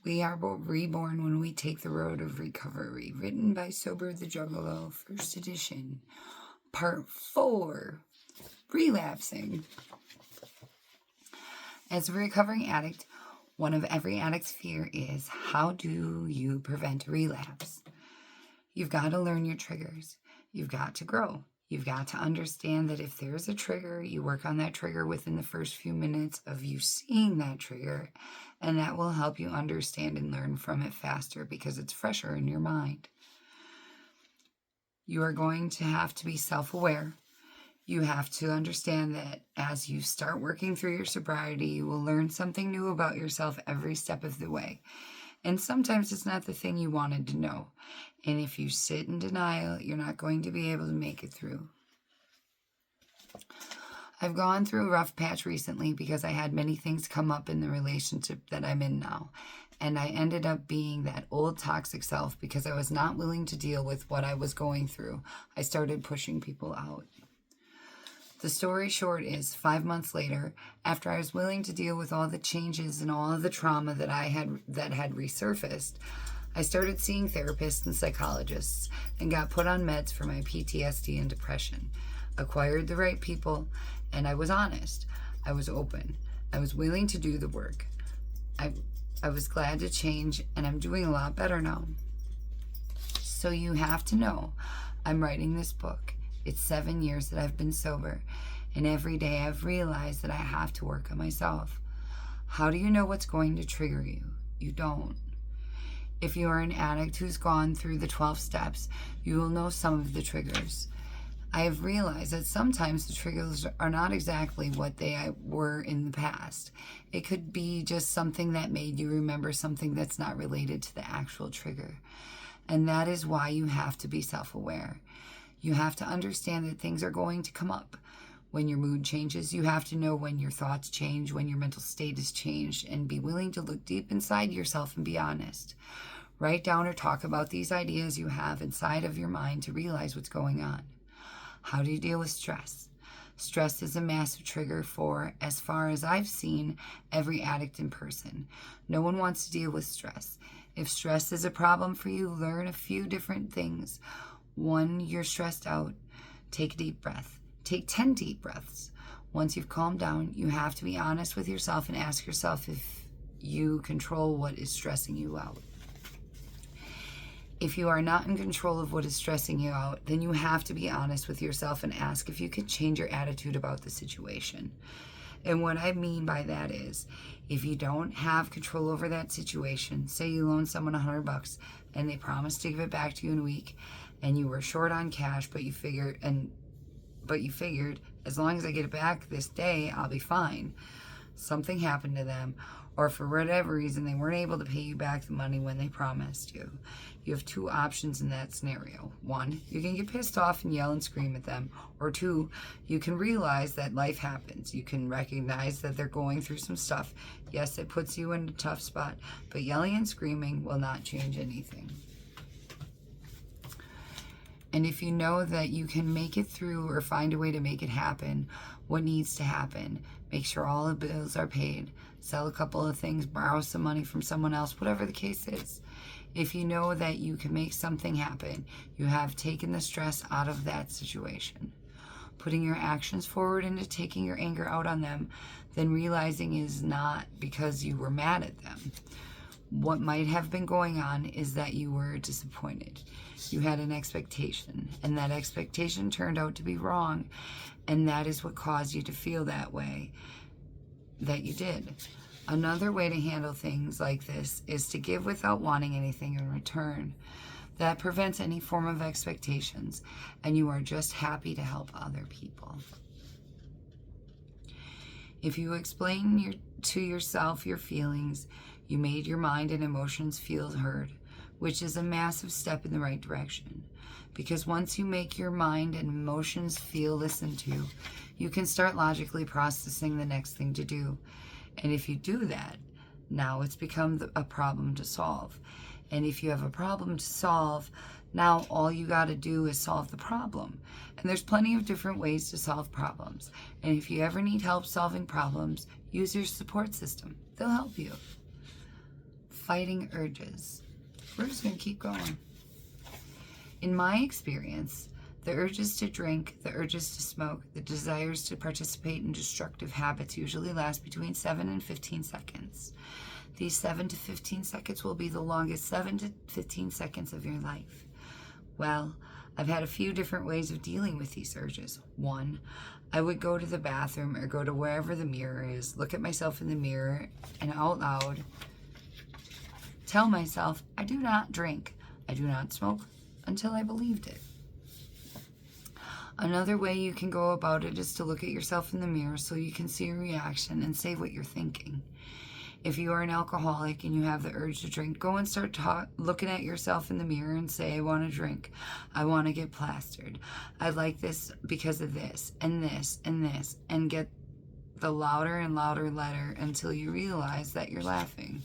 We are reborn when we take the road of recovery. Written by Sober the Juggalo, first edition, part 4, relapsing. As a recovering addict, one of every addict's fear is, how do you prevent a relapse? You've got to learn your triggers. You've got to grow. You've got to understand that if there's a trigger, you work on that trigger within the first few minutes of you seeing that trigger, and that will help you understand and learn from it faster because it's fresher in your mind. You are going to have to be self-aware. You have to understand that as you start working through your sobriety, you will learn something new about yourself every step of the way. And sometimes it's not the thing you wanted to know. And if you sit in denial, you're not going to be able to make it through. I've gone through a rough patch recently because I had many things come up in the relationship that I'm in now. And I ended up being that old toxic self because I was not willing to deal with what I was going through. I started pushing people out. The story short is 5 months later, after I was willing to deal with all the changes and all of the trauma that had resurfaced, I started seeing therapists and psychologists and got put on meds for my PTSD and depression, acquired the right people, and I was honest. I was open. I was willing to do the work. I was glad to change, and I'm doing a lot better now. So you have to know, I'm writing this book. It's 7 years that I've been sober, and every day I've realized that I have to work on myself. How do you know what's going to trigger you? You don't. If you are an addict who's gone through the 12 steps, you will know some of the triggers. I have realized that sometimes the triggers are not exactly what they were in the past. It could be just something that made you remember something that's not related to the actual trigger. And that is why you have to be self-aware. You have to understand that things are going to come up. When your mood changes, you have to know when your thoughts change, when your mental state is changed, and be willing to look deep inside yourself and be honest. Write down or talk about these ideas you have inside of your mind to realize what's going on. How do you deal with stress? Stress is a massive trigger for, as far as I've seen, every addict in person. No one wants to deal with stress. If stress is a problem for you, learn a few different things. 1, you're stressed out. Take a deep breath. Take 10 deep breaths. Once you've calmed down, you have to be honest with yourself and ask yourself if you control what is stressing you out. If you are not in control of what is stressing you out, then you have to be honest with yourself and ask if you can change your attitude about the situation. And what I mean by that is, if you don't have control over that situation, say you loan someone $100 and they promise to give it back to you in a week, and you were short on cash, but you figured as long as I get it back this day, I'll be fine. Something happened to them, or for whatever reason, they weren't able to pay you back the money when they promised you. You have 2 options in that scenario. 1, you can get pissed off and yell and scream at them. Or 2, you can realize that life happens. You can recognize that they're going through some stuff. Yes, it puts you in a tough spot, but yelling and screaming will not change anything. And if you know that you can make it through or find a way to make it happen, what needs to happen? Make sure all the bills are paid. Sell a couple of things, borrow some money from someone else, whatever the case is. If you know that you can make something happen, you have taken the stress out of that situation. Putting your actions forward into taking your anger out on them, then realizing is not because you were mad at them. What might have been going on is that you were disappointed. You had an expectation, and that expectation turned out to be wrong, and that is what caused you to feel that way that you did. Another way to handle things like this is to give without wanting anything in return. That prevents any form of expectations, and you are just happy to help other people. If you explain to yourself your feelings, you made your mind and emotions feel heard, which is a massive step in the right direction. Because once you make your mind and emotions feel listened to, you can start logically processing the next thing to do. And if you do that, now it's become a problem to solve. And if you have a problem to solve, now all you got to do is solve the problem. And there's plenty of different ways to solve problems. And if you ever need help solving problems, use your support system. They'll help you. Fighting urges. We're just going to keep going. In my experience, the urges to drink, the urges to smoke, the desires to participate in destructive habits usually last between 7 and 15 seconds. These 7 to 15 seconds will be the longest 7 to 15 seconds of your life. Well, I've had a few different ways of dealing with these urges. One, I would go to the bathroom or go to wherever the mirror is, look at myself in the mirror, and out loud tell myself, I do not drink, I do not smoke, until I believed it. Another way you can go about it is to look at yourself in the mirror so you can see your reaction and say what you're thinking. If you are an alcoholic and you have the urge to drink, go and start looking at yourself in the mirror and say, I want to drink. I want to get plastered. I like this because of this, and this, and this, and get the louder and louder letter until you realize that you're laughing.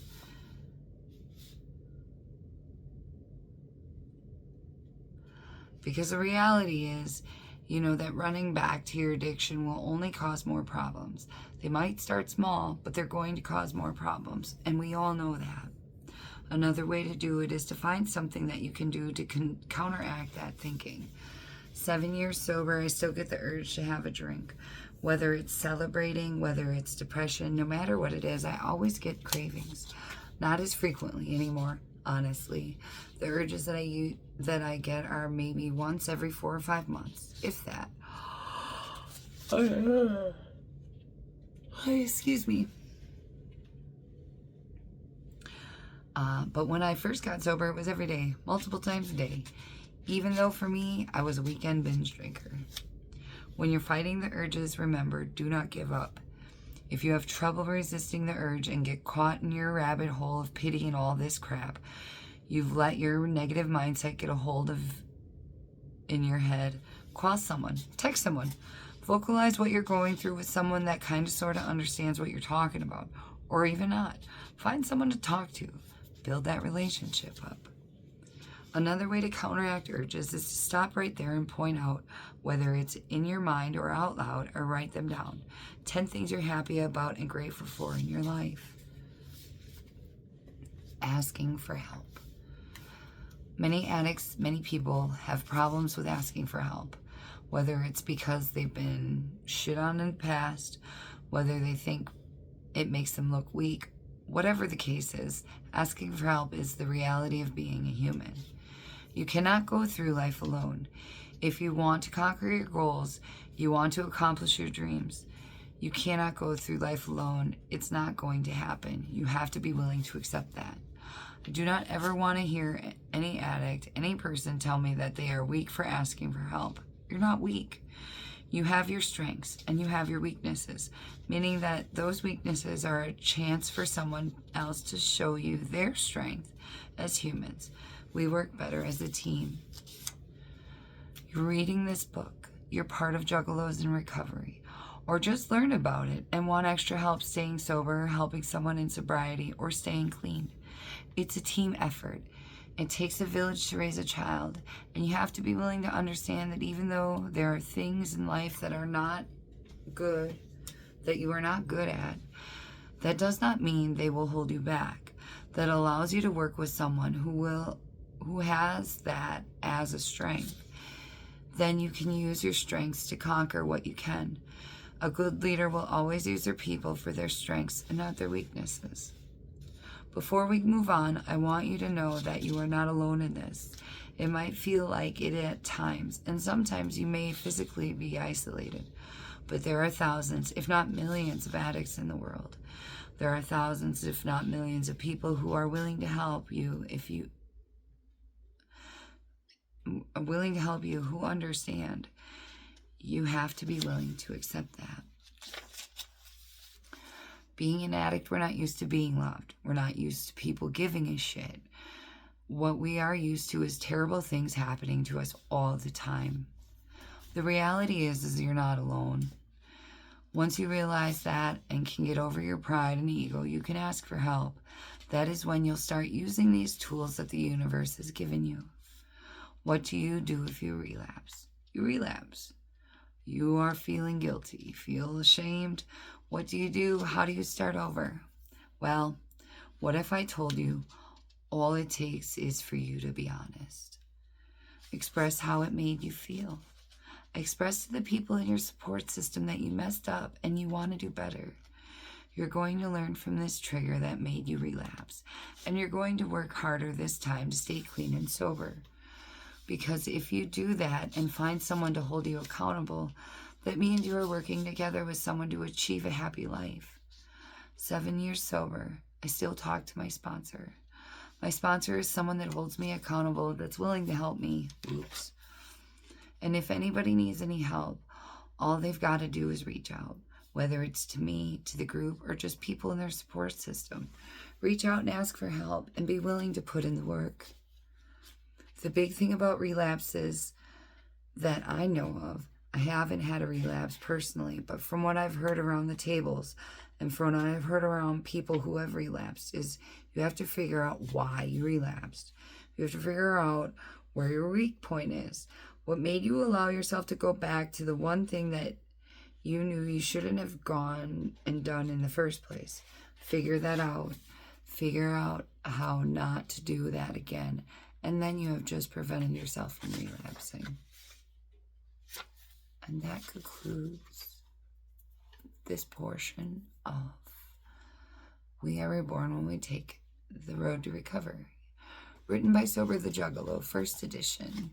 Because the reality is, you know that running back to your addiction will only cause more problems. They might start small, but they're going to cause more problems, and we all know that. Another way to do it is to find something that you can do to counteract that thinking. 7 years sober, I still get the urge to have a drink. Whether it's celebrating, whether it's depression, no matter what it is, I always get cravings. Not as frequently anymore, honestly. The urges that I get are maybe once every 4 or 5 months, if that. Excuse me. But when I first got sober, it was every day, multiple times a day. Even though for me, I was a weekend binge drinker. When you're fighting the urges, remember, do not give up. If you have trouble resisting the urge and get caught in your rabbit hole of pity and all this crap, you've let your negative mindset get a hold of in your head. Call someone, text someone, vocalize what you're going through with someone that kind of sort of understands what you're talking about, or even not. Find someone to talk to. Build that relationship up. Another way to counteract urges is to stop right there and point out, whether it's in your mind or out loud, or write them down. 10 things you're happy about and grateful for in your life. Asking for help. Many addicts, many people have problems with asking for help, whether it's because they've been shit on in the past, whether they think it makes them look weak. Whatever the case is, asking for help is the reality of being a human. You cannot go through life alone. If you want to conquer your goals, you want to accomplish your dreams, you cannot go through life alone. It's not going to happen. You have to be willing to accept that. I do not ever want to hear any addict, any person tell me that they are weak for asking for help. You're not weak. You have your strengths and you have your weaknesses, meaning that those weaknesses are a chance for someone else to show you their strength. As humans, we work better as a team. You're reading this book. You're part of Juggalos in recovery. Or just learn about it and want extra help staying sober, helping someone in sobriety, or staying clean. It's a team effort. It takes a village to raise a child, and you have to be willing to understand that even though there are things in life that are not good, that you are not good at, that does not mean they will hold you back. That allows you to work with someone who has that as a strength. Then you can use your strengths to conquer what you can. A good leader will always use their people for their strengths and not their weaknesses. Before we move on, I want you to know that you are not alone in this. It might feel like it at times, and sometimes you may physically be isolated. But there are thousands, if not millions, of addicts in the world. There are thousands, if not millions, of people who are willing to help you who understand. You have to be willing to accept that. Being an addict, we're not used to being loved. We're not used to people giving a shit. What we are used to is terrible things happening to us all the time. The reality is you're not alone. Once you realize that and can get over your pride and ego, you can ask for help. That is when you'll start using these tools that the universe has given you. What do you do if you relapse? You relapse. You are feeling guilty, feel ashamed. What do you do? How do you start over? Well, What if I told you all it takes is for you to be honest? Express how it made you feel. Express to the people in your support system that you messed up and you want to do better. You're going to learn from this trigger that made you relapse, and you're going to work harder this time to stay clean and sober. Because if you do that and find someone to hold you accountable, that means you are working together with someone to achieve a happy life. 7 years sober, I still talk to my sponsor. My sponsor is someone that holds me accountable, that's willing to help me. Oops. And if anybody needs any help, all they've got to do is reach out. Whether it's to me, to the group, or just people in their support system. Reach out and ask for help and be willing to put in the work. The big thing about relapses that I know of, I haven't had a relapse personally, but from what I've heard around the tables and from what I've heard around people who have relapsed, is you have to figure out why you relapsed. You have to figure out where your weak point is. What made you allow yourself to go back to the one thing that you knew you shouldn't have gone and done in the first place. Figure that out. Figure out how not to do that again. And then you have just prevented yourself from relapsing. And that concludes this portion of We Are Reborn When We Take the Road to Recovery. Written by Sober the Juggalo, first edition.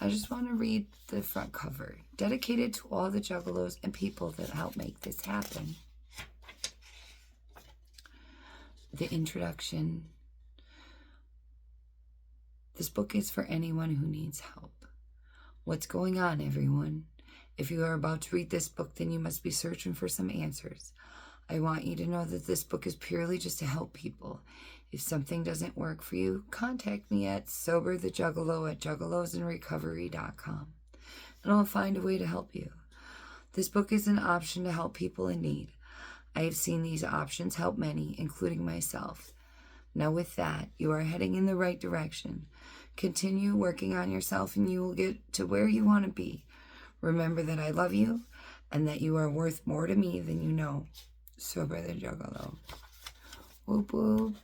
I just want to read the front cover, dedicated to all the juggalos and people that help make this happen. The introduction. This book is for anyone who needs help. What's going on, everyone? If you are about to read this book, then you must be searching for some answers. I want you to know that this book is purely just to help people. If something doesn't work for you, contact me at soberthejuggalo@juggalosinrecovery.com, and I'll find a way to help you. This book is an option to help people in need. I have seen these options help many, including myself. Now with that, you are heading in the right direction. Continue working on yourself and you will get to where you want to be. Remember that I love you and that you are worth more to me than you know. Sober the Juggalo. Whoop whoop.